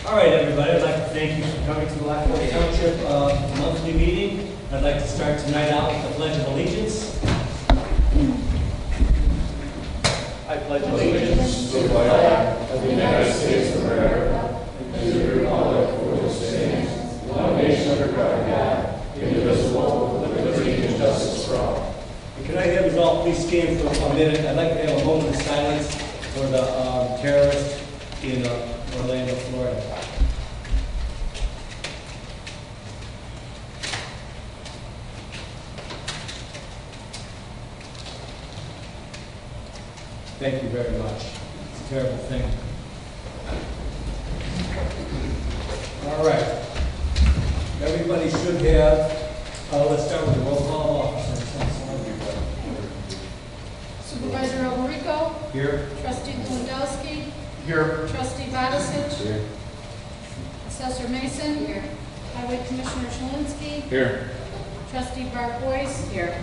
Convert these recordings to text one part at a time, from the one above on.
All right, everybody, I'd like to thank you for coming to the Lockport Township monthly meeting. I'd like to start tonight out with the Pledge of Allegiance. I pledge allegiance to the flag of the United States of America and to the republic for which it stands, one nation under God, indivisible, with liberty and justice for all. And can I have us all please stand for a minute? I'd like to have a moment of silence for the terrorist in Orlando, Florida. Thank you very much. It's a terrible thing. All right. Everybody should have, let's start with the roll call of officers. Supervisor Alberico. Here. Trustee Lewandowski. Here. Trustee Badisich. Here. Assessor Mason. Here. Highway Commissioner Shalinski. Here. Trustee Bart Boyce. Here.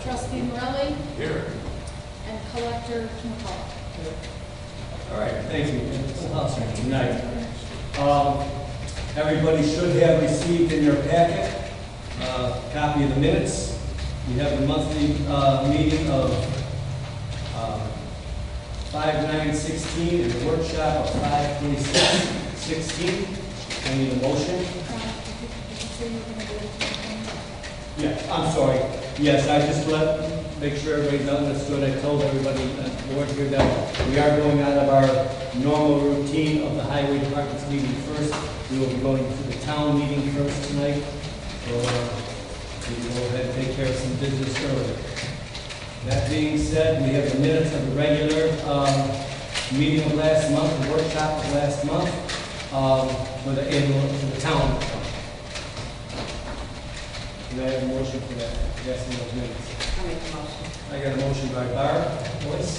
Trustee Morelli. Here. And Collector McCall. All right, thank you. Full house here tonight. Everybody should have received in your packet a copy of the minutes. You have the monthly meeting of 5/9/16 and the workshop of 5/26/16. I need a motion. Yeah, I'm sorry. Yes, I just make sure everybody's understood. I told everybody at the board here that we are going out of our normal routine of the highway department's meeting first. We will be going to the town meeting first tonight. So we will go ahead and take care of some business early. That being said, we have the minutes of the regular meeting of last month, the workshop of last month, for the annual, for the town. Do I have a motion for that? Yes, in those minutes. I'll make the motion. I got a motion by Barb Boyce.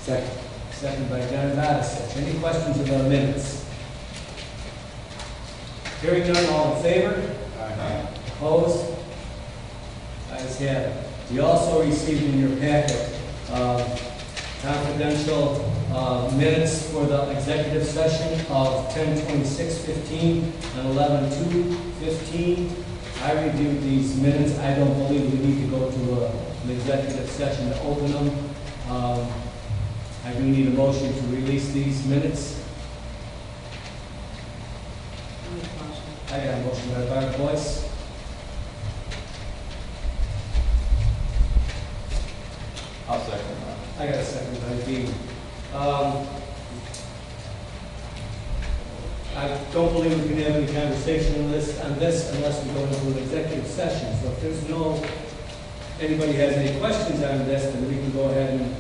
Second. Second by John Badisich. Any questions about the minutes? Hearing none, all in favor? Aye. Opposed? Ayes have it. You also received in your packet confidential minutes for the executive session of 10/26/15 and 11/2/15. I reviewed these minutes. I don't believe we need to go to an executive session to open them. I do need a motion to release these minutes. I'll make the motion. I got a motion by Barb Boyce. I'll second that. I got a second by Dean. I don't believe we can have any conversation on this unless we go into an executive session. So if there's anybody has any questions on this, then we can go ahead and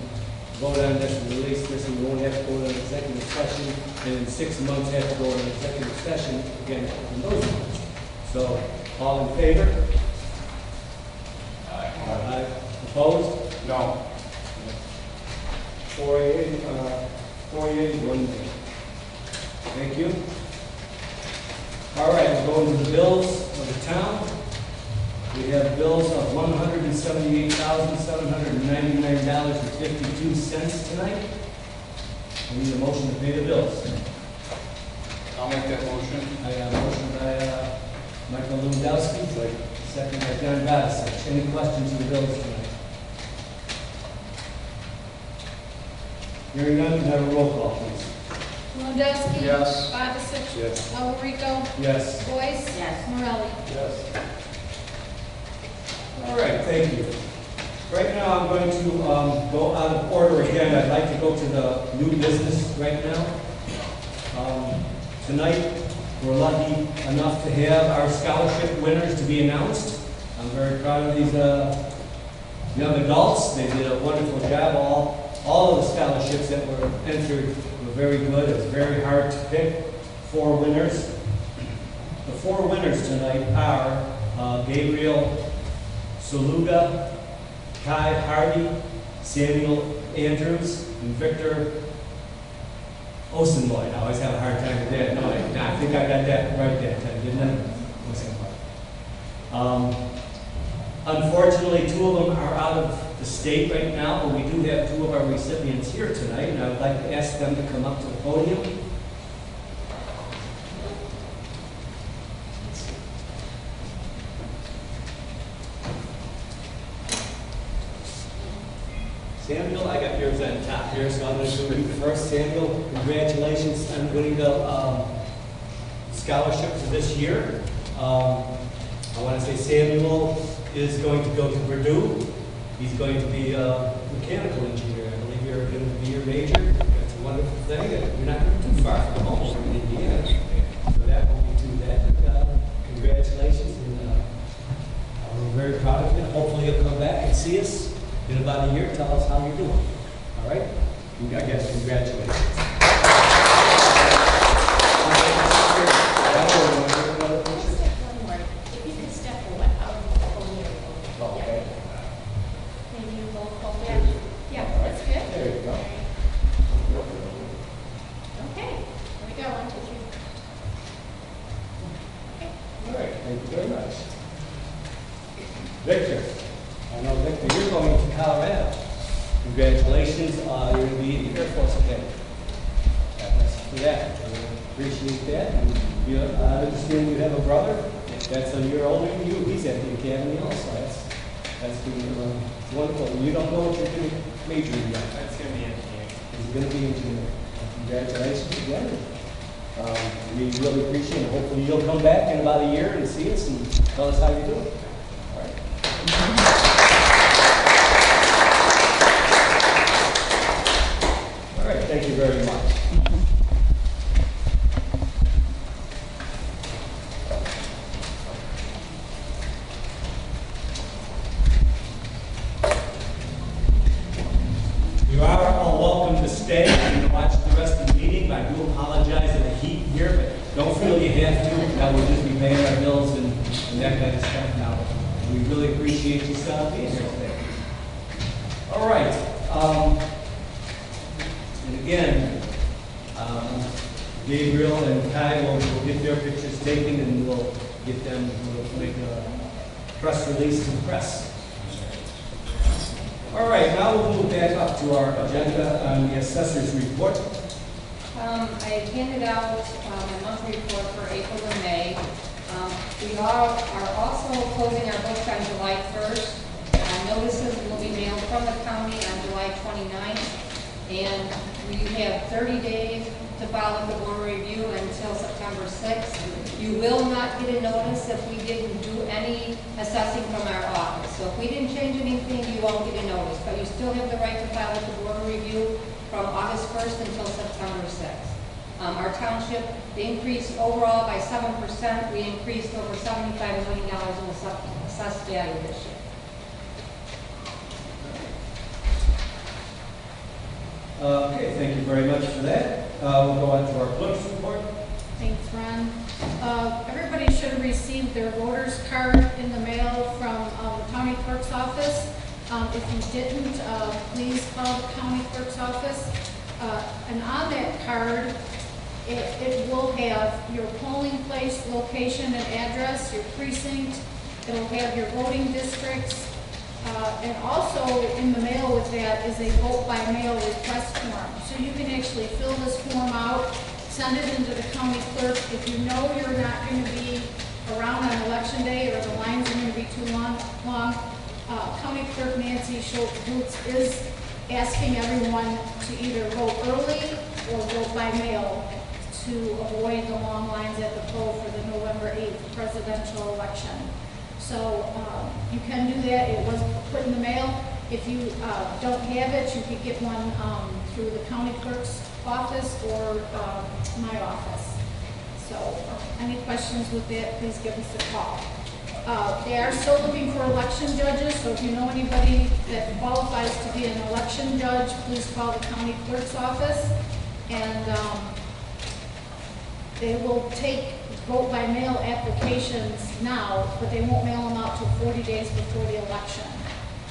vote on this and release this, and we won't have to go to an executive session, and in 6 months have to go to an executive session again in those months. So, all in favor? Aye. Aye. Opposed? No. 4 yeas, 1 nay. Thank you. All right, we'll go into the bills of the town. We have bills of $178,799.52 tonight. We need a motion to pay the bills. I'll make that motion. I got a motion by Michael Lewandowski, second by John Badisich. Any questions on the bills tonight? Hearing none, can I have a roll call, please? Lewandowski. Yes. Bodnar. Yes. Alberico. Yes. Boyce. Yes. Morelli. Yes. All right, thank you. Right now, I'm going to go out of order again. I'd like to go to the new business right now. Tonight, we're lucky enough to have our scholarship winners to be announced. I'm very proud of these young adults. They did a wonderful job. All of the scholarships that were entered were very good. It was very hard to pick 4 winners. The 4 winners tonight are Gabriel Saluga, Kai Hardy, Samuel Andrews, and Victor Osenloy. I always have a hard time with that. No, I think I got that right that time, didn't I? Unfortunately, 2 of them are out of the state right now, but we do have 2 of our recipients here tonight, and I would like to ask them to come up to the podium. Samuel, I got yours on top here, so I'm going to do it first. Samuel, congratulations on winning the scholarship for this year. I want to say Samuel is going to go to Purdue. He's going to be a mechanical engineer. I believe you're going to be your major. That's a wonderful thing. And you're not too far from home in Indiana. So that won't be too bad. Congratulations. And we're very proud of you. Hopefully you'll come back and see us in about a year. Tell us how you're doing. All right? Again, congratulations. Victor, I know Victor, you're going to Colorado. Congratulations, you're going to be in the Air Force Academy. God bless you for that. I appreciate that. And I understand you have a brother that's a year older than you. He's at the academy also. That's been wonderful. You don't know what you're going to major in yet. That's going to be engineering. He's going to be engineering. Congratulations again. We really appreciate it. Hopefully you'll come back in about a year and see us and tell us how you're doing. All right. All right, thank you very much. You are all welcome to stay and watch the rest of the meeting. I do apologize for the heat here, but don't feel you have to. Now we'll just be paying our bills and that kind of stuff now. We really appreciate you being here today. All right. And again, Gabriel and Kai will get their pictures taken and we'll get them, we'll make a press release to the press. All right, now we'll move back up to our agenda on the assessor's report. I handed out my monthly report for April and May. We are also closing our books on July 1st. Notices will be mailed from the county on July 29th. And we have 30 days to file the board review until September 6th. You will not get a notice if we didn't do any assessing from our office. So if we didn't change anything, you won't get a notice. But you still have the right to file the board review from August 1st until September 6th. Our township increased overall by 7%. We increased over $75 million in assessed value this year. Okay, thank you very much for that. We'll go on to our clerk's report. Thanks, Ron. Everybody should have received their voter's card in the mail from the county clerk's office. If you didn't, please call the county clerk's office. And on that card, it will have your polling place, location and address, your precinct. It'll have your voting districts. And also in the mail with that is a vote by mail request form. So you can actually fill this form out, send it into the county clerk. If you know you're not going to be around on election day or the lines are going to be too long, County Clerk Nancy Schultz is asking everyone to either vote early or vote by mail to avoid the long lines at the poll for the November 8th presidential election. So you can do that. It was put in the mail. If you don't have it, you could get one through the county clerk's office or my office. So any questions with that, please give us a call. They are still looking for election judges, so if you know anybody that qualifies to be an election judge, please call the county clerk's office. And they will take vote by mail applications now, but they won't mail them out till 40 days before the election.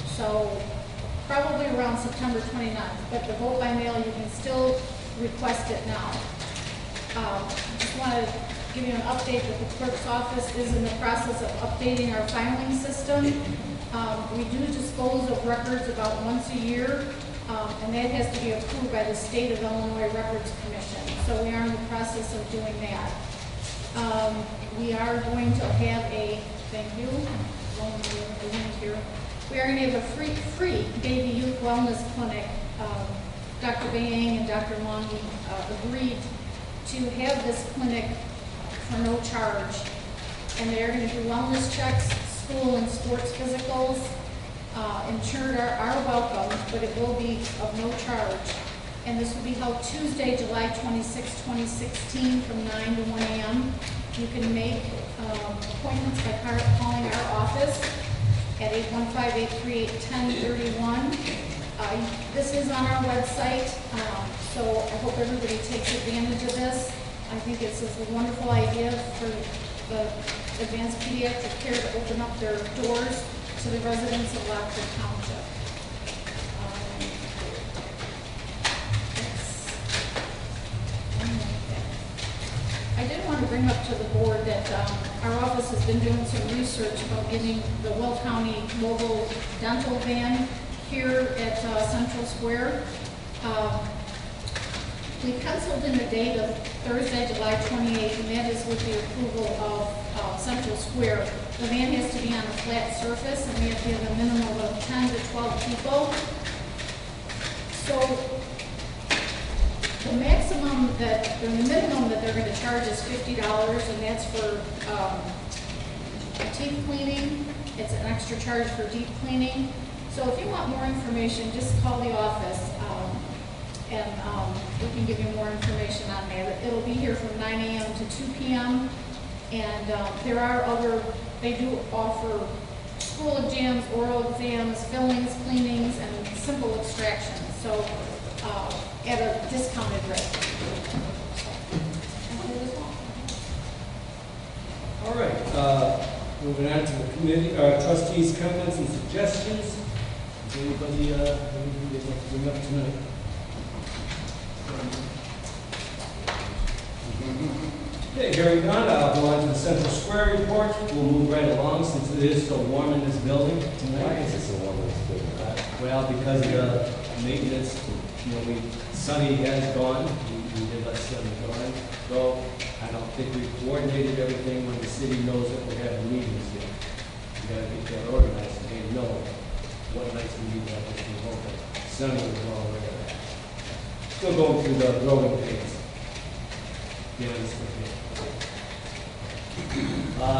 So probably around September 29th, but the vote by mail, you can still request it now. Just want to give you an update that the clerk's office is in the process of updating our filing system. We do dispose of records about once a year, and that has to be approved by the State of Illinois Records Commission. So we are in the process of doing that. We are going to have a, thank you, we are going to have a free baby youth wellness clinic. Dr. Bayang and Dr. Long agreed to have this clinic for no charge. And they're going to do wellness checks, school and sports physicals. Insured are welcome, but it will be of no charge. And this will be held Tuesday, July 26, 2016 from 9 to 1 a.m. You can make appointments by calling our office at 815-838-1031. This is on our website, so I hope everybody takes advantage of this. I think it's a wonderful idea for the advanced pediatric care to open up their doors to the residents of Lockport Township. I did want to bring up to the board that our office has been doing some research about getting the Will County mobile dental van here at Central Square. We penciled in the date of Thursday, July 28th, and that is with the approval of Central Square. The van has to be on a flat surface, and we have to have a minimum of 10 to 12 people. So the minimum that they're going to charge is $50, and that's for teeth cleaning. It's an extra charge for deep cleaning. So if you want more information, just call the office, and we can give you more information on that. It'll be here from 9 a.m. to 2 p.m. And there are they do offer school exams, oral exams, fillings, cleanings, and simple extractions. So at a discounted rate. All right, moving on to the committee, trustees' comments and suggestions. Is anybody anything they'd like to bring up tonight? Okay, hearing none, I'll go on to the Central Square report. We'll move right along since it is so warm in this building tonight. Why is it so warm in this building? Well, because of the maintenance, Sunny has gone. We did let Sunny go. I don't think we've coordinated everything when the city knows that we're having meetings here. We gotta get that organized and they know what nights we need to have this thing open. Sunny was well aware of that. Still going through the growing pains.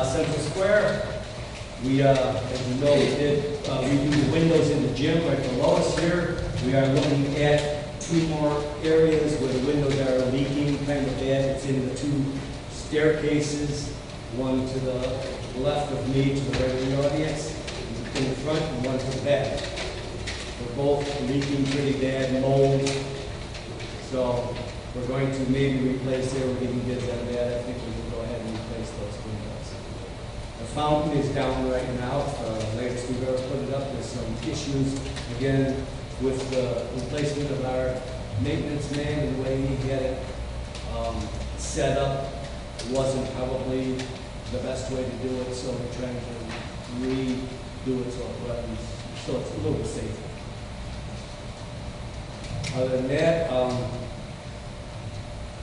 Central Square, we, as you know, we did redo the windows in the gym right below us here. We are looking at 2 more areas where the windows are leaking kind of bad. It's in the 2 staircases, one to the left of me to the right of the audience, in the front, and one to the back. They're both leaking pretty bad, mold. So we're going to maybe replace there. We're getting bids on that. I think we can go ahead and replace those windows. The fountain is down right now. Latest we've ever put it up. There's some issues, again, with the replacement of our maintenance man and the way he had it set up. It wasn't probably the best way to do it, so we're trying to redo it so it's a little bit safer. Other than that,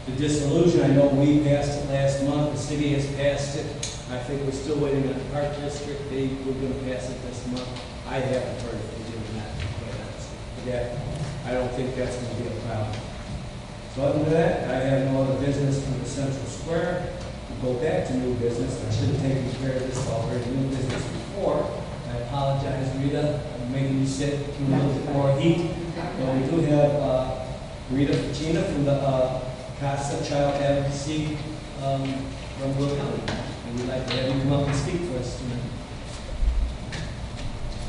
the dissolution, I know we passed it last month, the city has passed it. I think we're still waiting on the Park District. We're going to pass it this month. I haven't heard if they did or not, quite honestly. I don't think that's going to be a problem. So other than that, I have no other business from the Central Square. We'll go back to new business. I should have taken care of this already, new business before. I apologize, Rita, I'm making you sit through a little bit more heat. But we do have Rita Ficina from the Casa Child Advocacy from Will County. And we'd like to have you come up and speak for us tonight.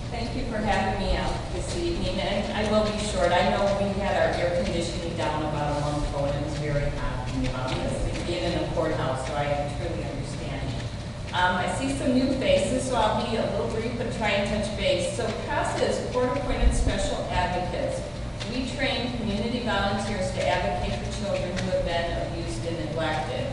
Thank you for having me out this evening, and I will be short. I know we had our air conditioning down about a month ago, and it was very hot in the office, being in the courthouse, so I truly understand. I see some new faces, so I'll be a little brief but try and touch base. So CASA is court-appointed special advocates. We train community volunteers to advocate for children who have been abused and neglected.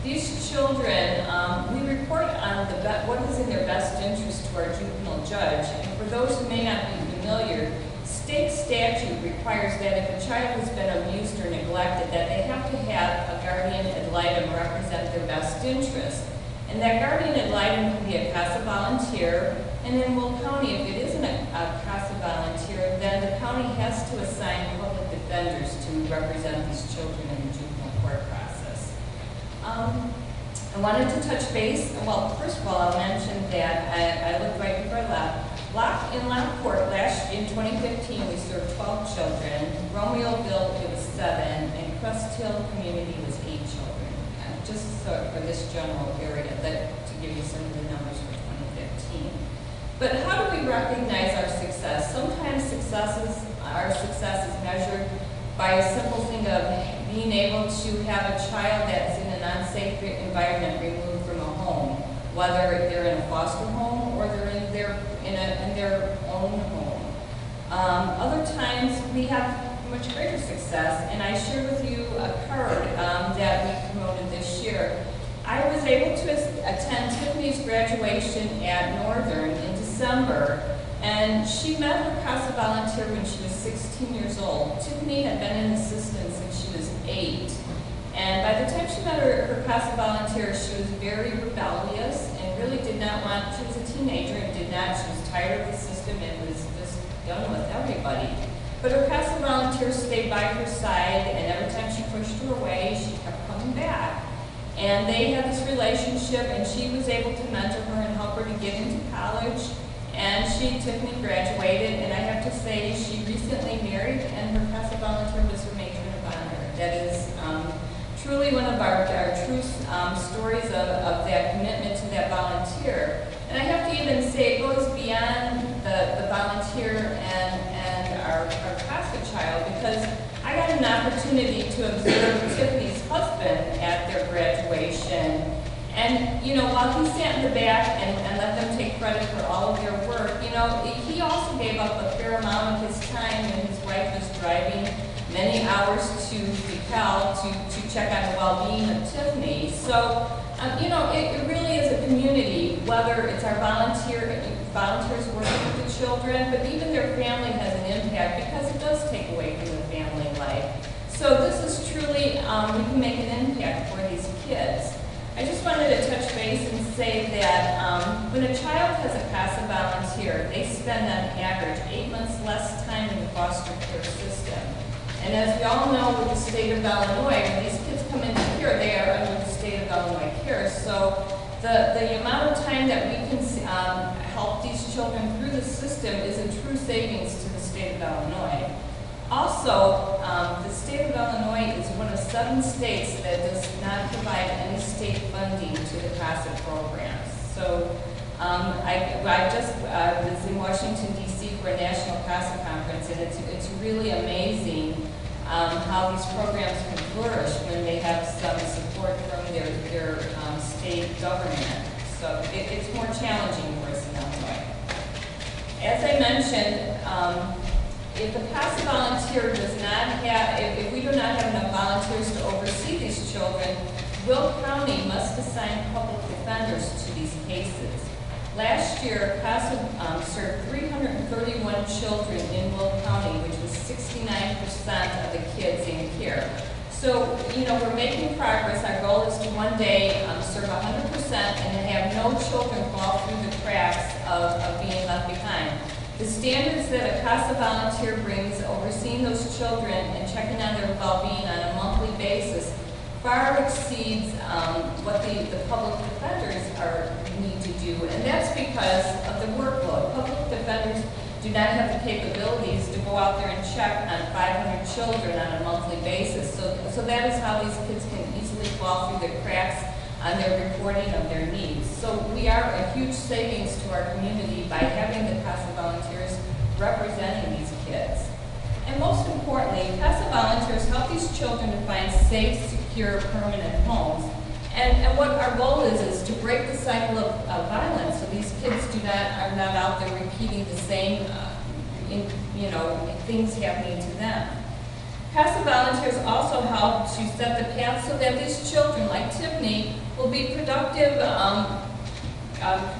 These children, we report on what is in their best interest to our juvenile judge. And for those who may not be familiar, state statute requires that if a child has been abused or neglected, that they have to have a guardian ad litem represent their best interest. And that guardian ad litem can be a CASA volunteer. And in Will County, if it isn't a CASA volunteer, then the county has to assign public defenders to represent these children in the juvenile court process. I wanted to touch base. Well, first of all, I'll mention that I looked right before I left. In Lockport, in 2015, we served 12 children. Romeoville, it was 7, and Crest Hill Community was 8 children. Just so for this general area, to give you some of the numbers for 2015. But how do we recognize our success? Sometimes our success is measured by a simple thing of being able to have a child that's in an unsafe environment removed from a home, whether they're in a foster home or they're in their own home. Other times we have much greater success, and I share with you a card that we promoted this year. I was able to attend Tiffany's graduation at Northern in December. And she met her CASA volunteer when she was 16 years old. Tiffany had been in the system since she was 8. And by the time she met her CASA volunteer, she was very rebellious and really did not want, she was a teenager and she was tired of the system and was just done with everybody. But her CASA volunteer stayed by her side, and every time she pushed her away, she kept coming back. And they had this relationship, and she was able to mentor her and help her to get into college. And Tiffany graduated, and I have to say she recently married, and her CASA volunteer was her matron of honor. That is truly one of our true stories of that commitment to that volunteer. And I have to even say it goes beyond the volunteer and our CASA child, because I got an opportunity to observe Tiffany's husband at their graduation. And, while he sat in the back and let them take credit for all of their work, he also gave up a fair amount of his time when his wife was driving many hours to DeKalb to check on the well-being of Tiffany. So, it really is a community, whether it's our volunteers working with the children, but even their family has an impact because it does take away from the family life. So this is truly, we can make an impact for these kids. I just wanted to touch base and say that when a child has a CASA volunteer, they spend on average 8 months less time in the foster care system. And as we all know with the state of Illinois, when these kids come into care, they are under the state of Illinois care. So the amount of time that we can help these children through the system is a true savings to the state of Illinois. Also, the state of Illinois is one of 7 states that does not provide any state funding to the CASA programs. So I just was in Washington, D.C. for a national CASA conference, and it's really amazing how these programs can flourish when they have some support from their state government. So it's more challenging for us in Illinois. As I mentioned, if the CASA volunteer does not have, if we do not have enough volunteers to oversee these children, Will County must assign public defenders to these cases. Last year, CASA served 331 children in Will County, which was 69% of the kids in care. So, we're making progress. Our goal is to one day serve 100% and have no children fall through the cracks of being left behind. The standards that a Casa volunteer brings, overseeing those children and checking on their well-being on a monthly basis, far exceeds what the public defenders need to do, and that's because of the workload. Public defenders do not have the capabilities to go out there and check on 500 children on a monthly basis. So that is how these kids can easily fall through the cracks on their reporting of their needs. So we are a huge savings to our community by having the Casa volunteers representing these kids. And most importantly, Casa volunteers help these children to find safe, secure, permanent homes. And what our goal is to break the cycle of violence, so these kids are not out there repeating the same, things happening to them. Casa volunteers also help to set the path so that these children, like Tiffany, will be productive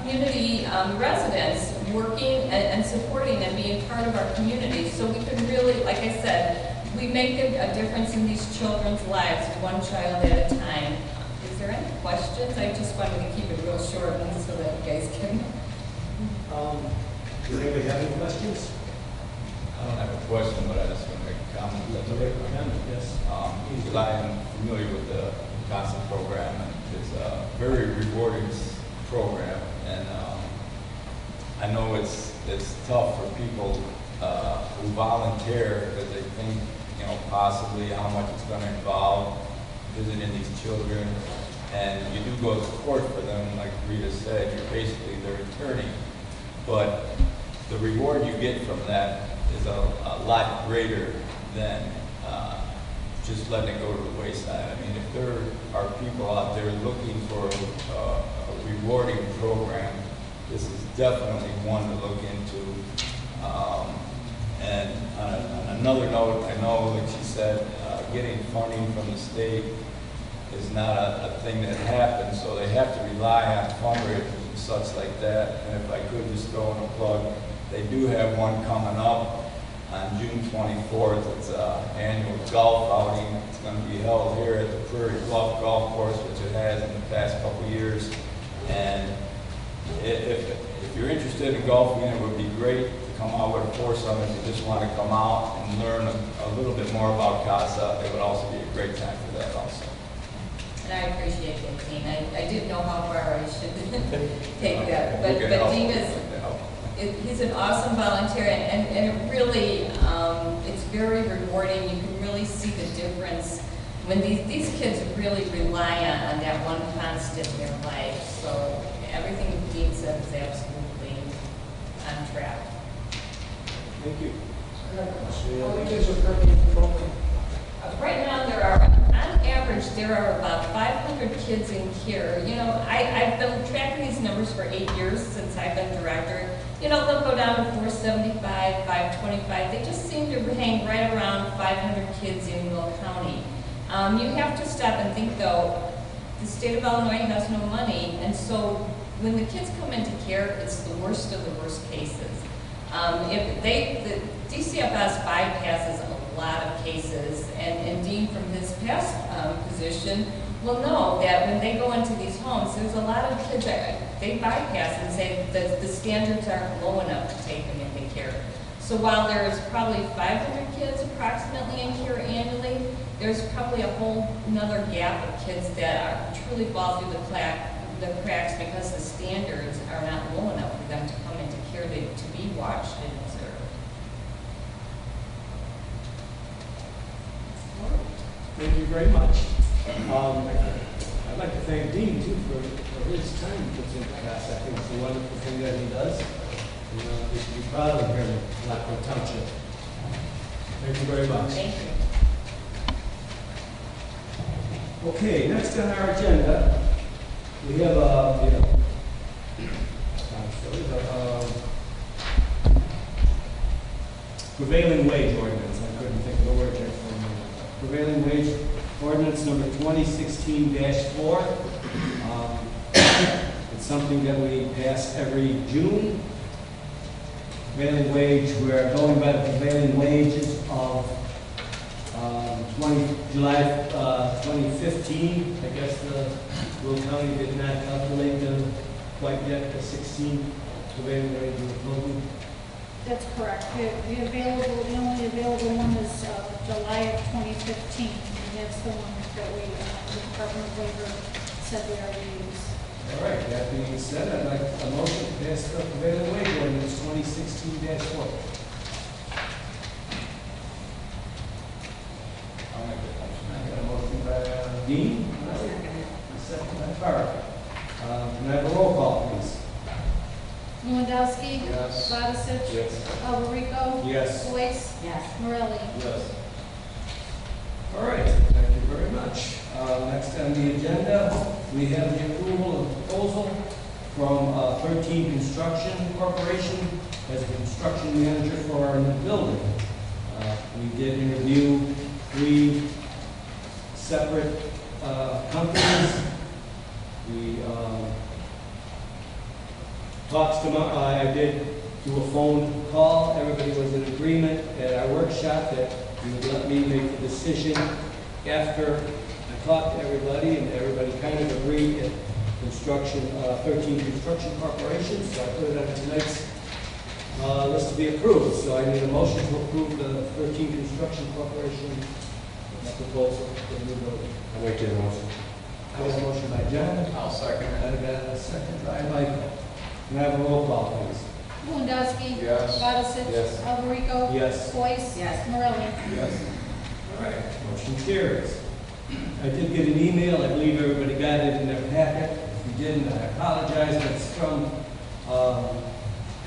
community residents, working and supporting and being part of our community. So we can really, like I said, we make a difference in these children's lives, one child at a time. Is there any questions? I just wanted to keep it real short so that you guys can. Does anybody have any questions? I don't have a question, but I just want to make a comment. That's okay. Yes. Because I am familiar with the Casa program, and it's a very rewarding program, and I know it's tough for people who volunteer because they think, possibly how much it's going to involve visiting these children, and you do go to court for them, like Rita said, you're basically their attorney, but the reward you get from that is a lot greater than just letting it go to the wayside. I mean, if there are people out there looking for a rewarding program, this is definitely one to look into. And on another note, I know, like she said, getting funding from the state is not a thing that happens, so they have to rely on fundraisers and such like that. And if I could just throw in a plug, they do have one coming up on June 24th. It's an annual golf outing. It's going to be held here at the Prairie Bluff Golf Course, which it has in the past couple of years. And if you're interested in golfing, it would be great to come out with a foursome. If you just want to come out and learn a little bit more about Casa, it would also be a great time for that also. And I appreciate that, Dean. I didn't know how far I should take that, but Dean he's an awesome volunteer, and it really, it's very rewarding. You can really see the difference when these kids really rely on that one constant in their life. So everything Dean said is absolutely on track. Thank you. How many kids are currently in the program? Right now, on average, there are about 500 kids in care. I've been tracking these numbers for 8 years since I've been director. They'll go down to 475, 525. They just seem to hang right around 500 kids in Will County. You have to stop and think, though, the state of Illinois has no money, and so when the kids come into care, it's the worst of the worst cases. The DCFS bypasses a lot of cases, and Dean from his past position will know that when they go into these homes, there's a lot of kids that they bypass and say that the standards aren't low enough to take them into care. So while there's probably 500 kids approximately in care annually, there's probably a whole another gap of kids that truly fall through the cracks because the standards are not low enough for them to come into care to be watched and observed. Thank you very much. I'd like to thank Dean, too, for his time he puts into Casa. I think it's a wonderful thing that he does. And we should be proud of him here in Lockport Township. Thank you very much. Thank you. Okay, next on our agenda, we have prevailing wage ordinance. I couldn't think of the word there for a minute. Prevailing wage ordinance number 2016-4. It's something that we pass every June. Prevailing wage, we're going by the prevailing wages of July 2015. I guess the Will County did not calculate them quite yet, the 16 prevailing wage we're quoting. That's correct. The only available one is July of 2015, and that's the one that we, the Department of Labor said we are to use. All right, that being said, I'd like a motion to pass the prevailing wage ordinance 2016-4. I'll make the motion. I got a motion by Dean, a second by Farrell. Can I have a roll call, please? Lewandowski. Yes. Lodisich. Yes. Alberico. Yes. Boyce. Yes. Morelli. Yes. All right, thank you very much. Next on the agenda, we have the approval of the proposal from 13 Construction Corporation as a construction manager for our new building. We did interview 3 separate companies. We talked to I did do a phone call. Everybody was in agreement at our workshop that you would let me make the decision after I talked to everybody, and everybody kind of agreed at 13 Construction Corporation, so I put it on tonight's list to be approved. So I need a motion to approve the 13 Construction Corporation proposal for the new building. I'll make the motion. I have a motion by John. I'll second I got a second by Michael. Can I have a roll call, please? Lewandowski. Yes. Lodisich. Yes. Alberico. Yes. Boyce. Yes. Morelli. Yes. All right, motion carries. I did get an email, I believe everybody got it in their packet. If you didn't, I apologize, but it's from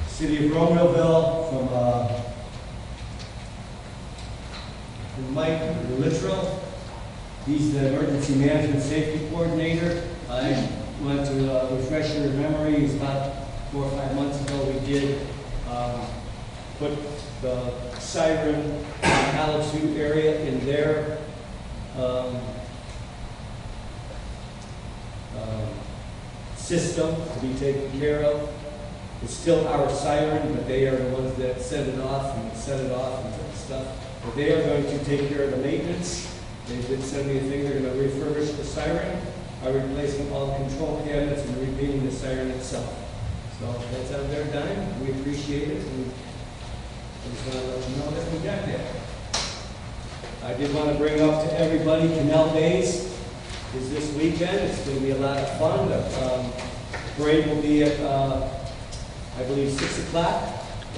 City of Romeoville, from Mike Littrell. He's the Emergency Management Safety Coordinator. I want to refresh your memory, it's about 4 or 5 months ago we did put the siren College 2 area in their system to be taken care of. It's still our siren, but they are the ones that set it off and stuff. But they are going to take care of the maintenance. They did send me a thing, they're going to refurbish the siren by replacing all the control cabinets and repainting the siren itself. So that's on their dime. We appreciate it, and I just want to let you know that we got that. I did want to bring up to everybody, Canal Days is this weekend. It's going to be a lot of fun. The parade will be at, I believe, 6 o'clock,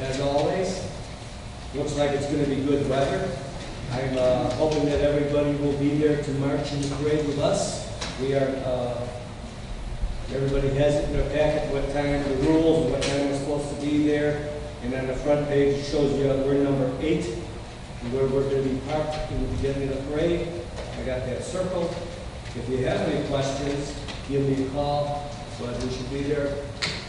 as always. Looks like it's going to be good weather. I'm hoping that everybody will be there to march in the parade with us. We are, everybody has it in their packet, what time, the rules, and what time we're supposed to be there. And on the front page, it shows you we're number 8, and where we're going to be parked in the beginning of the parade. I got that circled. If you have any questions, give me a call, but we should be there.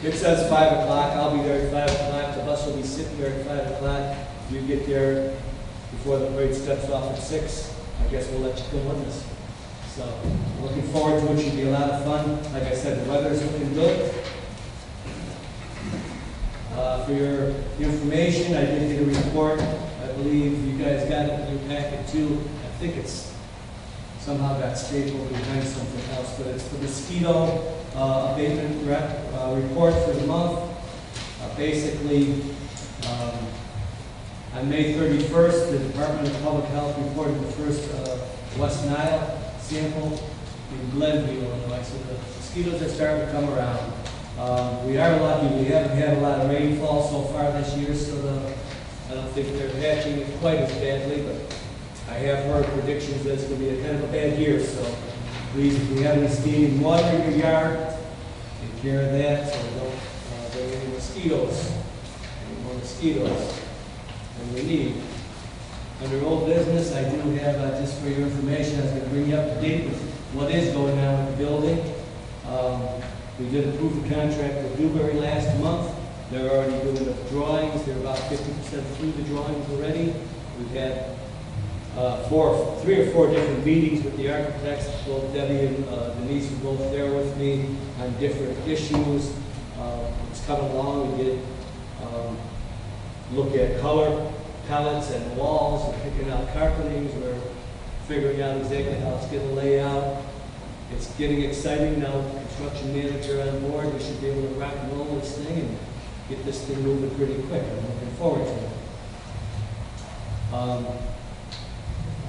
It says 5 o'clock. I'll be there at 5 o'clock. The bus will be sitting there at 5 o'clock. If you get there before the parade steps off at 6, I guess we'll let you come with us. So, looking forward to it. Should be a lot of fun. Like I said, the weather's looking good. For your information, I did get a report. I believe you guys got it in your packet too. I think it's somehow got stapled behind something else, but it's the mosquito abatement report for the month. Basically, on May 31st, the Department of Public Health reported the first West Nile sample in Glenview, Illinois. So the mosquitoes are starting to come around. We are lucky. We haven't had a lot of rainfall so far this year, so I don't think they're patching it quite as badly, but I have heard predictions that it's going to be a kind of a bad year. So please, if you have any standing water in your yard, take care of that so we don't bring any more mosquitoes than we need. Under old business, I do have, just for your information, I was going to bring you up to date with what is going on with the building. We did approve the contract with Dewberry last month. They're already doing the drawings. They're about 50% through the drawings already. We've had 3 or 4 different meetings with the architects. Both Debbie and Denise were both there with me on different issues. It's coming along. We did look at color palettes and walls. We're picking out carpetings. We're figuring out exactly how it's going to lay out. It's getting exciting now with the construction manager on board. We should be able to rock and roll this thing and get this thing moving pretty quick. I'm looking forward to it.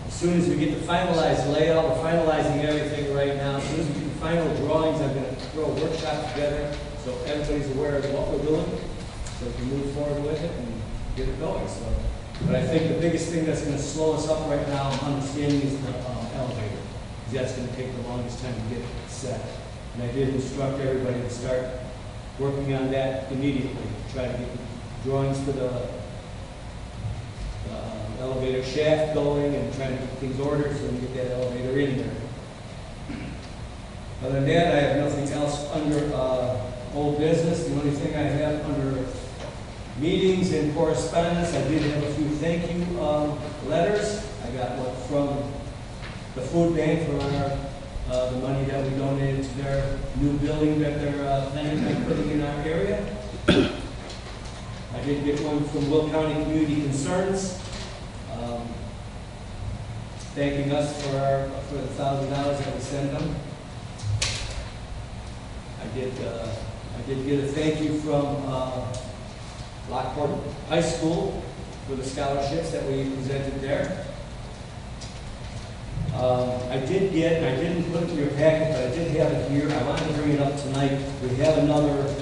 As soon as we get the finalized layout, we're finalizing everything right now. As soon as we get the final drawings, I'm going to throw a workshop together so everybody's aware of what we're doing, so we can move forward with it and get it going. So, but I think the biggest thing that's going to slow us up right now, I'm understanding, is the elevator. Because that's going to take the longest time to get it set. And I did instruct everybody to start working on that immediately. Try to get the drawings for the elevator shaft going and trying to get things ordered so we can get that elevator in there. Other than that, I have nothing else under old business. The only thing I have under meetings and correspondence, I did have a few thank you letters. I got one from the food bank for our, the money that we donated to their new building that they're planning on putting in our area. I did get one from Will County Community Concerns, thanking us for the $1,000 that we sent them. I did get a thank you from Lockport High School for the scholarships that we presented there. I did get, and I didn't put it in your packet, but I did have it here. I wanted to bring it up tonight. We have another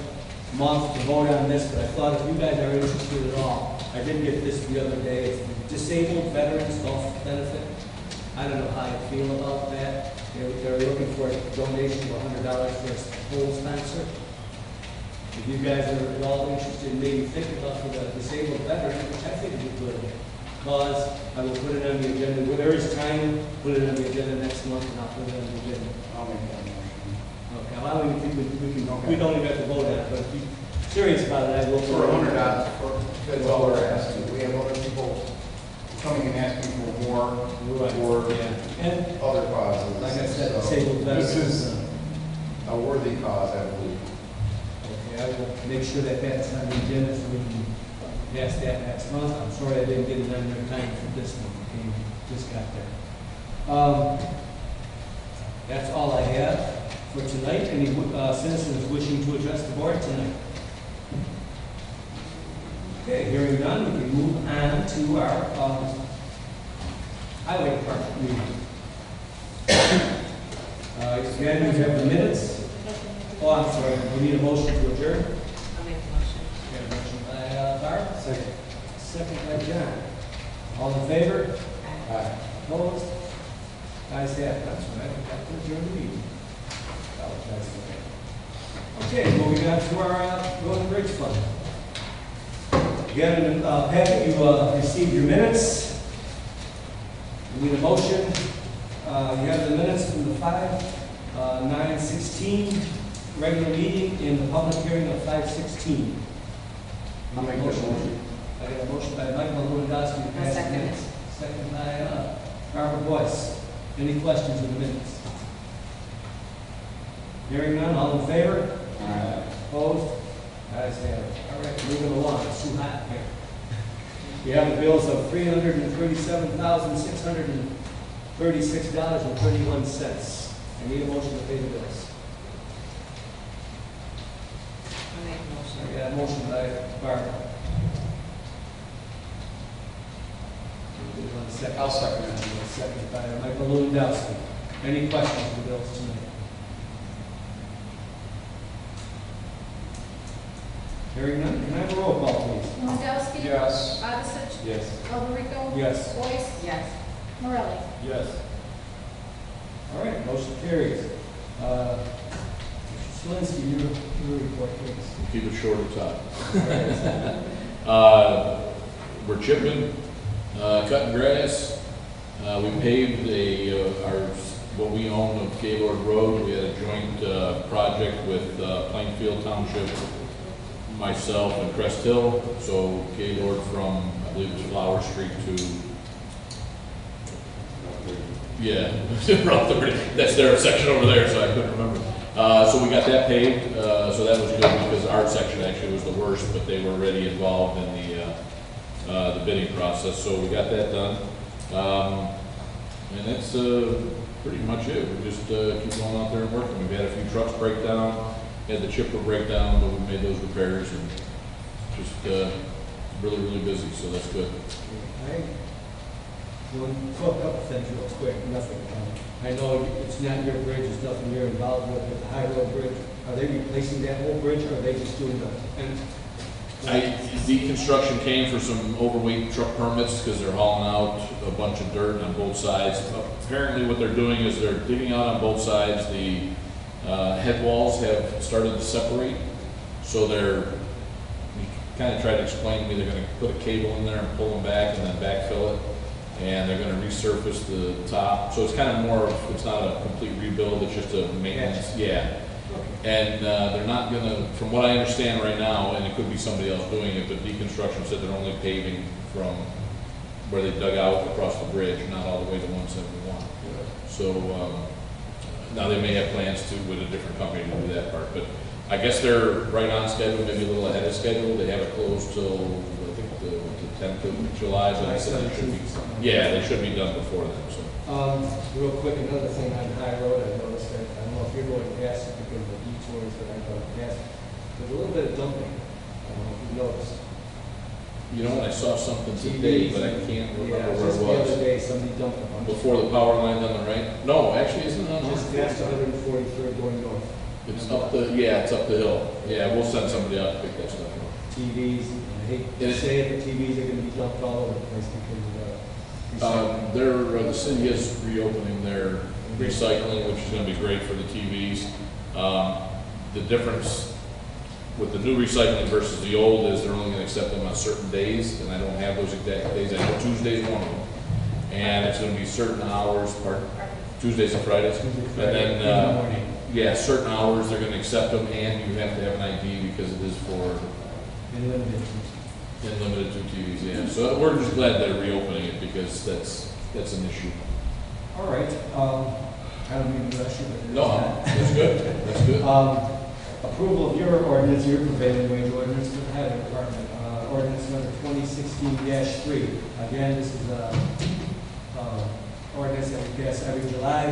month to vote on this, but I thought if you guys are interested at all, I did get this the other day. It's the Disabled Veterans Health Benefit. I don't know how you feel about that. They're looking for a donation of $100 for a full sponsor. If you guys are at all interested in maybe thinking about for the disabled veteran, which I think would be good cause, I will put it on the agenda. When there is time, put it on the agenda next month, and I'll put it on the agenda. I'll make that motion. Okay, well, I don't even think we don't even have to vote on it, but if you're serious about it, I will. For $100, that's all we're asking. We have other people coming and asking for more for And other causes. like I said, So disabled veterans. this is a worthy cause, I believe. Okay, I will make sure that that's on the agenda so we can pass that next month. I'm sorry I didn't get it on there time for this one. Okay, just got there. That's all I have for tonight. Any citizens wishing to address the board tonight? Okay, hearing none, we can move on to our highway department meeting. Again, we have the minutes. Oh, I'm sorry, we need a motion to adjourn. I'll make the motion. We have a motion by Barb. Second. Second by John. All in favor? Aye. Opposed? Guys have it. That's right. I got to adjourn the meeting. Apologize for that. Okay, moving on to our road and bridge fund. Again, in the packet, you received your minutes. We need a motion. You have the minutes from the 5/9/16 regular meeting and the public hearing of 5/16. I'll make that motion. I got a motion by Michael Lewandowski to pass the second it. minutes. Second by Barbara Boyce. Any questions of the minutes? Hearing none, all in favor? Aye. Opposed? Guys have it. All right, moving along. It's too hot here. We have the bills of $337,636.31. I need a motion to pay the bills. I'll make the motion. I got a motion by Barbara. Second. I'll second it. Second by Michael Lewandowski. Any questions for the bills tonight? Hearing none, can I have a roll call, please? Lewandowski. Yes. Odisich. Yes. Alberico. Yes. Boyce. Yes. Morelli. Yes. All right, motion carries. Mr. Selinsky, your report, please. Keep it short and tight. We're chipping, cutting grass. We paved what we own of Gaylord Road. We had a joint project with Plainfield Township, myself, and Crest Hill. So Gaylord from, I believe it's Flower Street to, Route 30. That's their section over there, so I couldn't remember. So we got that paved, so that was good because our section actually was the worst, but they were already involved in the bidding process, so we got that done. And that's pretty much it. We just keep going out there and working. We've had a few trucks break down, had the chipper break down, but we made those repairs and just really, really busy, so that's good. Talk up things real quick, nothing. I know it's not your bridge, it's nothing you're involved with, but the High Road Bridge, are they replacing that whole bridge, or are they just doing the? Deconstruction came for some overweight truck permits because they're hauling out a bunch of dirt on both sides. Apparently what they're doing is they're digging out on both sides. The head walls have started to separate. So you kind of tried to explain to me they're going to put a cable in there and pull them back and then backfill it. And they're going to resurface the top. So it's kind of more, it's not a complete rebuild, it's just a maintenance. Yeah. And they're not going to, from what I understand right now, and it could be somebody else doing it, but deconstruction said they're only paving from where they dug out across the bridge, not all the way to 171. So now they may have plans to, with a different company, to do that part. But I guess they're right on schedule, maybe a little ahead of schedule. They have it closed till, I think, the 10th of July, but I said they should be, they should be done before then. So. Real quick, another thing on High Road, I noticed that, I don't know if you're going past it because of the detours that I'm going past, there's a little bit of dumping. I don't know if you noticed. You know what, I saw something today, but I can't remember where it The was. other day, somebody dumped a bunch. Before the power line on the right? No, actually, isn't it on Just past 143rd going north. It's up the, it's up the hill. Yeah, we'll send somebody out to pick that stuff up. TVs, I hate to say it, but TVs are going to be dumped all over the place because of the city is reopening their recycling, which is going to be great for the TVs. The difference with the new recycling versus the old is they're only going to accept them on certain days, and I don't have those exact days. I know Tuesday's one of them, and it's going to be certain hours, Tuesdays and Fridays, and then certain hours they're going to accept them, and you have to have an ID because it is for limited to TVs. Yeah, so we're just glad they're reopening it because that's an issue. All right. I don't mean to rush you, but that's good. That's good. Approval of your ordinance, your prevailing wage ordinance for the highway department, ordinance number 2016-3. Again, this is ordinance that we pass every July.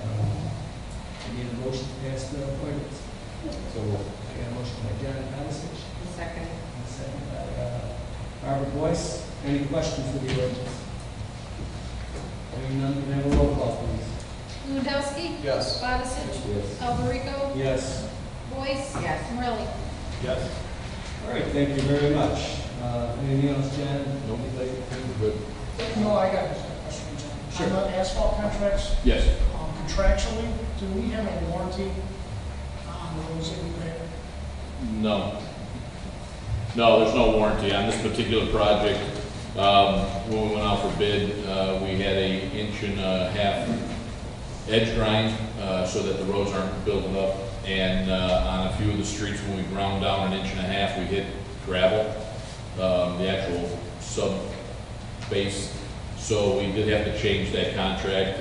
I need a motion to pass the ordinance. So I got a motion by John Thomasich. Second. Second by Barbara Boyce. Any questions for the ordinance? Hearing none, can I have a roll call, please? Lewandowski. Yes. Lewandowski. Yes. Alberico. Yes. Boyce. Yes. Morelli. Yes. All right, thank you very much. Anything else, Jan? Nope. Good. No, I got a question, John. Sure. On the asphalt contracts, Yes. contractually, do we have a warranty on those that we pay? No. No, there's no warranty on this particular project. When we went out for bid, we had a 1.5 inch edge grind so that the roads aren't building up. And on a few of the streets, when we ground down 1.5 inches, we hit gravel, the actual sub base. So we did have to change that contract.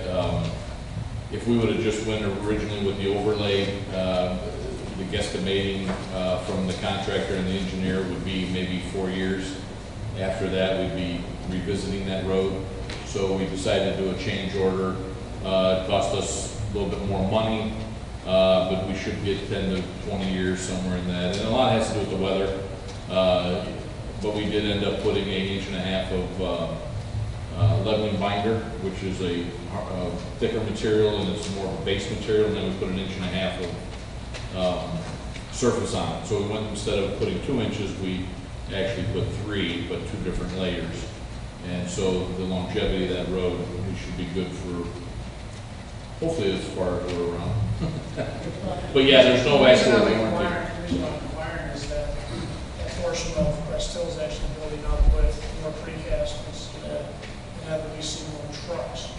If we would have just went originally with the overlay, the guesstimating from the contractor and the engineer would be maybe 4 years. After that, we'd be revisiting that road. So we decided to do a change order. It cost us a little bit more money, but we should get 10 to 20 years somewhere in that. And a lot has to do with the weather. But we did end up putting 1.5 inches of leveling binder, which is a thicker material and it's more of a base material. And then we put 1.5 inches of surface on it. So we went, instead of putting 2 inches, we actually put 3, but 2 different layers. And so the longevity of that road, we should be good for hopefully as far as we're around. But yeah, there's no actual warranty. The reason I'm inquiring is that portion of Crest Hill is actually building up with more precast and have these single trucks.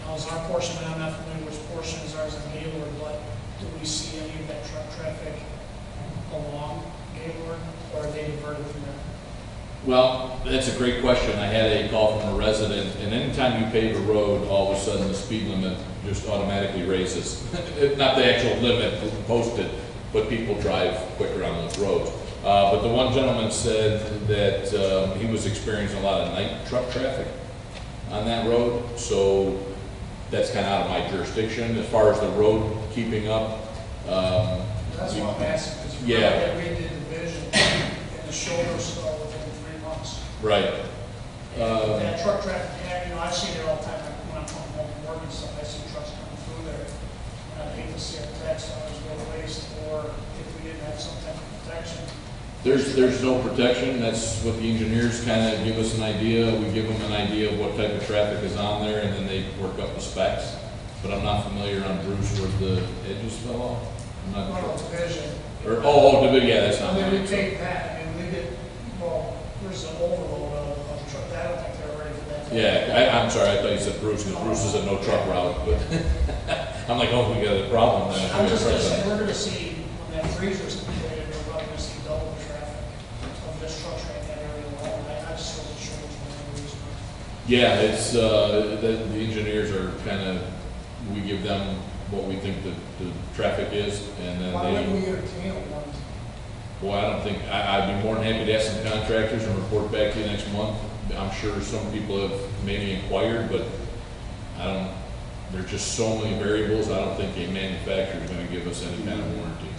Now, is our portion, and I'm not familiar which portion is ours in Gaylord, but do we see any of that truck traffic along Gaylord, or are they diverted from there? Well, that's a great question. I had a call from a resident, and anytime you pave a road, all of a sudden the speed limit just automatically raises. Not the actual limit posted, but people drive quicker on those roads. But the one gentleman said that he was experiencing a lot of night truck traffic on that road, so that's kind of out of my jurisdiction. As far as the road keeping up, That's what I'm asking, because we redid the vision and the shoulder skull within 3 months. Right. That truck traffic, yeah, you know, I see it all the time, like, when I'm coming home from work and stuff, I see trucks coming through there. And I'd hate to see it wrecked, so I was going to waste, or if we didn't have some type of protection. There's no protection. That's what the engineers kind of give us an idea. We give them an idea of what type of traffic is on there, and then they work up the specs. But I'm not familiar on Bruce where the edges fell off. I'm not Well, sure. division. Yeah, that's not I mean, mine. we take that, and we get, well, there's an overload of truck, I don't think they're ready for that. Yeah, I'm sorry, I thought you said Bruce, because Bruce is a no truck route, but I'm like, oh, we got a problem then. I'm just gonna say, we're gonna see, when that freezer's completed, we're probably gonna see double the traffic of this truck track that area alone. I just wasn't sure which one it was. Yeah, it's, the engineers are kind of, we give them what we think the traffic is, and then Why wouldn't we they, entertain it one? boy, I don't think, I'd be more than happy to ask some contractors and report back to you next month. I'm sure some people have maybe inquired, but I don't, there's just so many variables, I don't think a manufacturer is gonna give us any kind of warranty.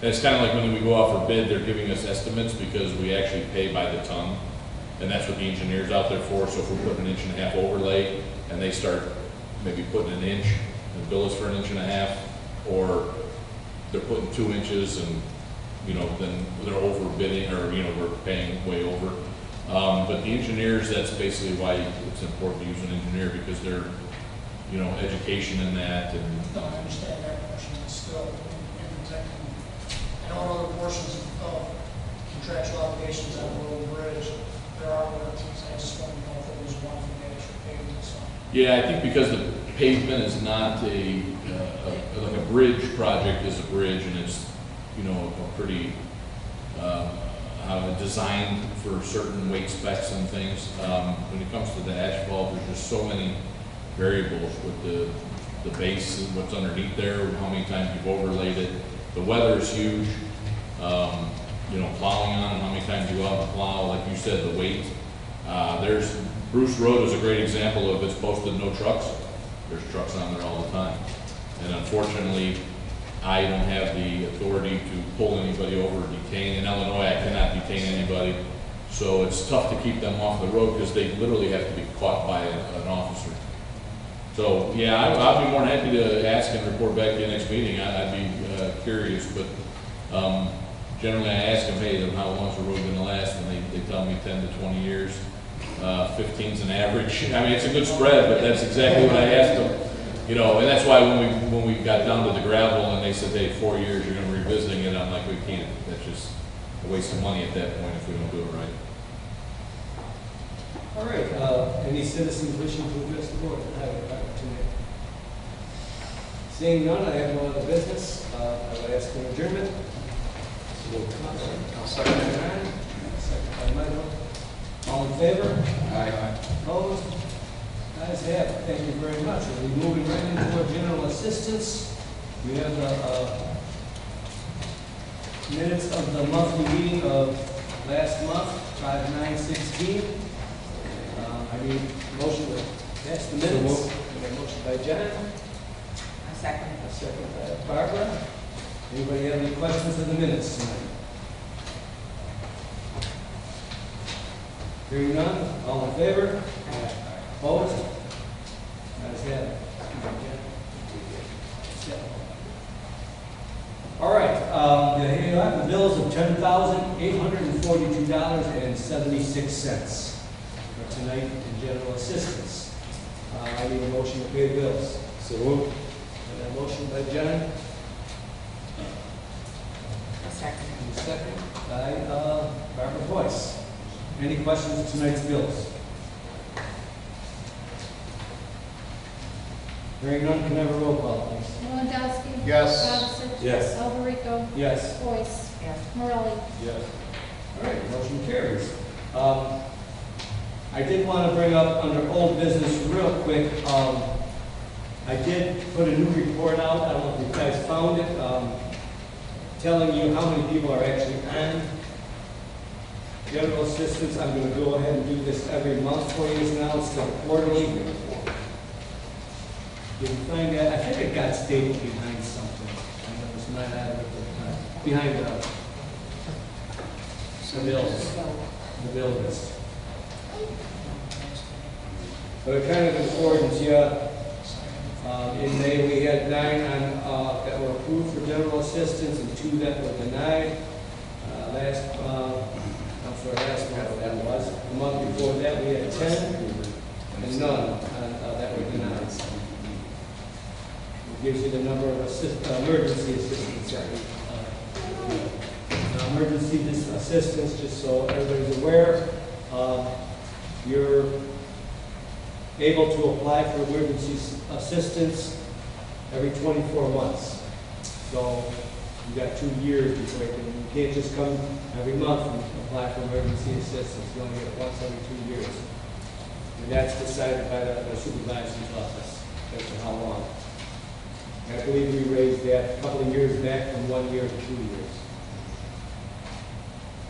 And it's kind of like when we go out for bid, they're giving us estimates because we actually pay by the ton. And that's what the engineer's out there for, so if we put an 1.5 inch overlay and they start maybe putting an inch, and bill us for an 1.5 inch, or they're putting 2 inches and, you know, then they're overbidding, or, you know, we're paying way over. But the engineers, that's basically why it's important to use an engineer, because they're, you know, education in that, and No, I understand that portion, but still, in protecting, and all other portions of contractual obligations on the road and bridge, there are warranties. I just want to know if it was one for the extra pavement, so. yeah, I think because the pavement is not like a bridge project is a bridge, and it's, you know, a pretty, designed for certain weight specs and things. When it comes to the asphalt, there's just so many variables with the base and what's underneath there, how many times you've overlaid it. The weather is huge. You know, plowing on it, how many times you go out and plow, like you said, the weight. There's, Bruce Road is a great example of, it's posted no trucks. There's trucks on there all the time. And unfortunately, I don't have the authority to pull anybody over or detain. In Illinois, I cannot detain anybody. So it's tough to keep them off the road because they literally have to be caught by an officer. So, yeah, I'll be more than happy to ask and report back to you next meeting. I'd be curious, but generally I ask them, hey, how long's the road gonna last? And they tell me 10 to 20 years. 15's an average. I mean, it's a good spread, but that's exactly what I asked them. You know, and that's why when we got down to the gravel and they said, hey, 4 years, you're gonna be revisiting it, I'm like, we can't. That's just a waste of money at that point if we don't do it right. All right, any citizens wishing to address the board have an opportunity? Seeing none, I have no other business. I would ask for adjournment. I'll second it. Second by Michael. All in favor? Aye. Opposed? Ayes have it. Thank you very much. We'll be moving right into our general assistance. We have the minutes of the monthly meeting of last month, 5/9/16. I need a motion to pass the minutes. A motion by Jen, I second it. a second by Barbara. Anybody have any questions of the minutes tonight? Hearing none, all in favor? Opposed? Ayes have it. All right, here you have the bills of $10,842.76 for tonight in general assistance. I need a motion to pay the bills. So moved. And a motion by Jen, I second it. and a second by Barbara Boyce. Any questions of tonight's bills? Hearing none, can I have a roll call, please? Lewandowski. Yes. Robinson. Yes. Alberico. Yes. Boyce. Yes. Morelli. Yes. All right, motion carries. I did want to bring up under old business real quick, I did put a new report out, I don't know if you guys found it, telling you how many people are actually on general assistance. I'm going to go ahead and do this every month for you now instead of quarterly. You can find that, I think it got stapled behind something. I know it's not out of it, behind the bills, the bill list. But kind of in accordance, yeah. In May, we had 9 on, that were approved for general assistance and 2 that were denied. Last month that was. The month before that, we had 10 and none that were denied. It gives you the number of emergency assistance that we emergency assistance, just so everybody's aware. You're able to apply for emergency assistance every 24 months. So you got 2 years before you can't just come every month and apply for emergency assistance. You only get it once every 2 years. And that's decided by the supervisor's office as to how long. And I believe we raised that a couple of years back from 1 year to 2 years.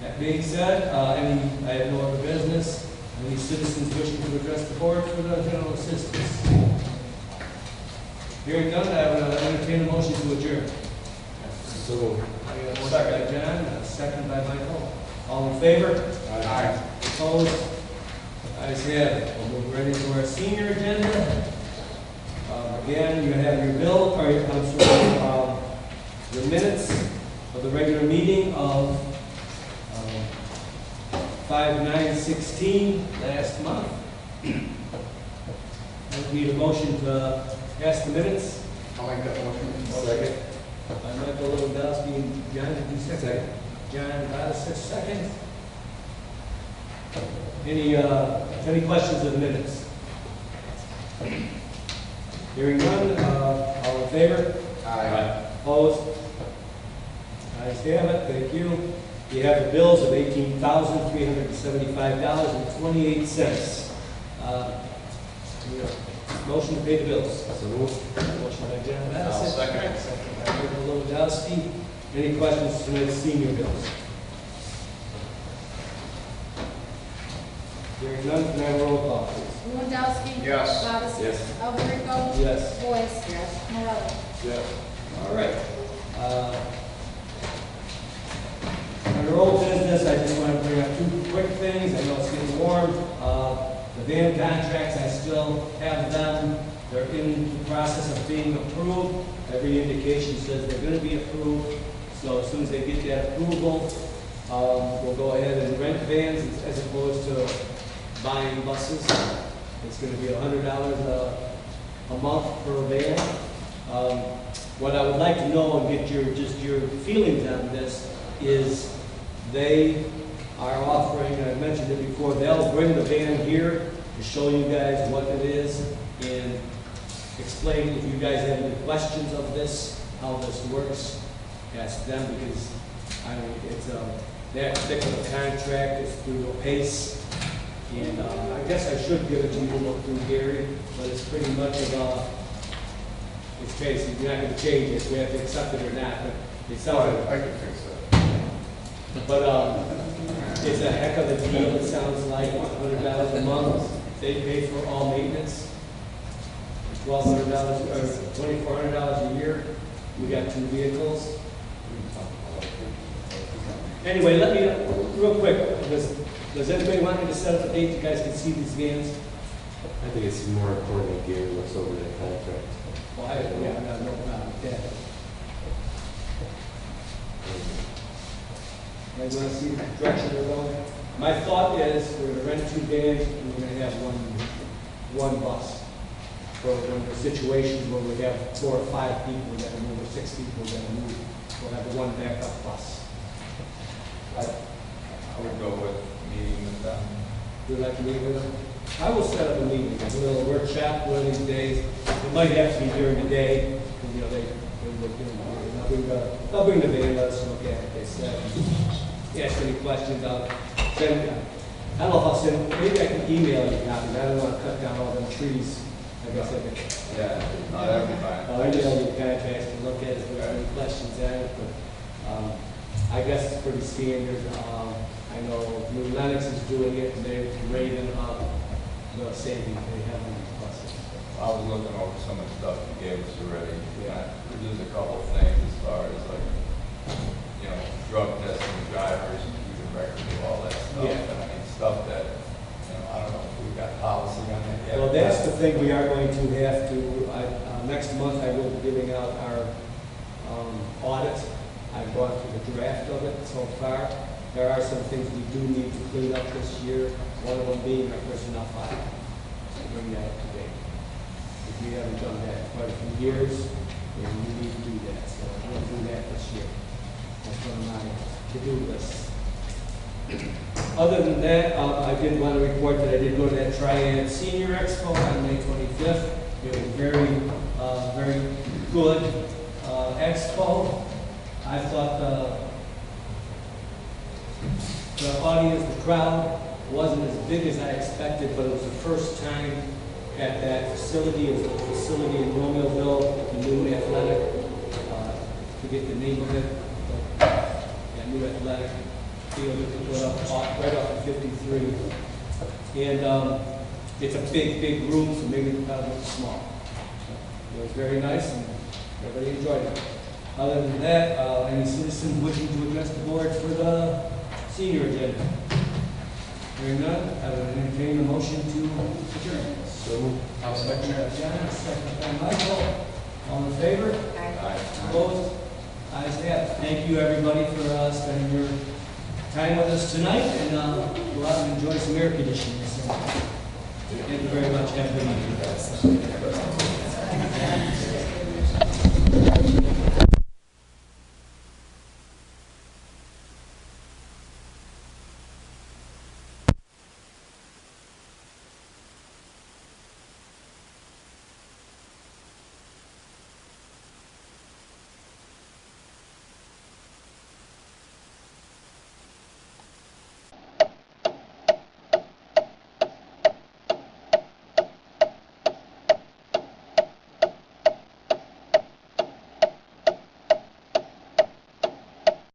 That being said, I have no other business. Any citizens wishing to address the board for the general assistance? Hearing none, I would entertain a motion to adjourn. So, I got a motion by John, a second by Michael. All in favor? Aye. Opposed? Ayes have it. We'll move right into our senior agenda. Again, you have your bill, or your minutes of the regular meeting of 5/9/16 last month. I need a motion to pass the minutes. I'll make that motion. Second. By Michael Lewandowski and John, did you second? John, about a second. Any questions of the minutes? Hearing none, all in favor? Aye. Opposed? Ayes have it, thank you. You have the bills of $18,375.28. Motion to pay the bills. So moved. Motion by John I'll Madison. second. Second by Michael Lewandowski. Any questions tonight, senior bills? Hearing none, can I have a roll call, please? Lewandowski. Yes. Madison. Yes. Alberico. Yes. Boyce. Yes. Morelli. Yes. All right. Under old business, I just want to bring up 2 quick things. I know it's getting warm. The van contracts, I still have them. They're in the process of being approved. Every indication says they're going to be approved. So as soon as they get that approval, we'll go ahead and rent vans as opposed to buying buses. It's going to be $100 a month per van. What I would like to know and get your feelings on this is they are offering, and I mentioned it before, they'll bring the van here to show you guys what it is and explain if you guys have any questions of this, how this works, ask them, because I mean, it's that particular contract is through a PACE, and I guess I should give it to you look through Gary, but it's pretty much of it's PACE. You're not going to change it. We have to accept it or not, but it's something. I can fix that. But it's a heck of a deal, it sounds like, $100 a month. They pay for all maintenance. $1,200 or $2,400 a year. We got 2 vehicles. Anyway, let me, real quick, does anybody want me to set up a date you guys can see these vans? I think it's more important that Gary looks over that contract. Well, I got no problem with that. You guys want to see the direction they're going? My thought is we're going to rent 2 vans and we're going to have one bus. For when there's situations where we have 4 or 5 people, we're going to move, or 6 people, we're going to move. We'll have the 1 backup bus. I would go with meeting with them. Would you like to meet with them? I will set up a meeting, a little workshop one of these days. It might have to be during the day, because, you know, they'll bring the van, let us look at it, they said. Ask any questions, I'll send, I don't know if I'll send, maybe I can email you copies, I don't want to cut down all them trees. I guess I could. Yeah, no, that'd be fine. I'll email you the contracts and look at it, if there are any questions on it, but, I guess it's pretty standard. I know New Lennox is doing it, and they're rating up the savings they have on these buses. I was looking over some of the stuff you gave us already. Yeah. There's a couple of things as far as like, you know, drug testing drivers, keeping records of all that stuff. Yeah. And I mean, stuff that, you know, I don't know if we got policy on that yet. Well, that's the thing, we are going to have to, next month I will be giving out our audit. I've gone through the draft of it so far. There are some things we do need to clean up this year, one of them being our personnel file. So bring that up to date. If we haven't done that in quite a few years, then we need to do that. So we'll do that this year. That's one of my to-do lists. Other than that, I did want to report that I did go to that Triad Senior Expo on May 25th. It was very good expo. I thought the audience, the crowd, wasn't as big as I expected, but it was the first time at that facility. It was a facility in Romeoville, the new athletic, forget the name of it, but that new athletic field that we put up right off of 53. And it's a big room, so maybe the crowd looks small. So it was very nice, and everybody enjoyed it. Other than that, any citizens wishing to address the board for the senior agenda? Hearing none, I would entertain a motion to adjourn. So, I'll second that. John, second by Michael. All in favor? Aye. Opposed? Ayes have it. Thank you, everybody, for spending your time with us tonight, and go out and enjoy some air conditioning. Thank you very much. Have a good night.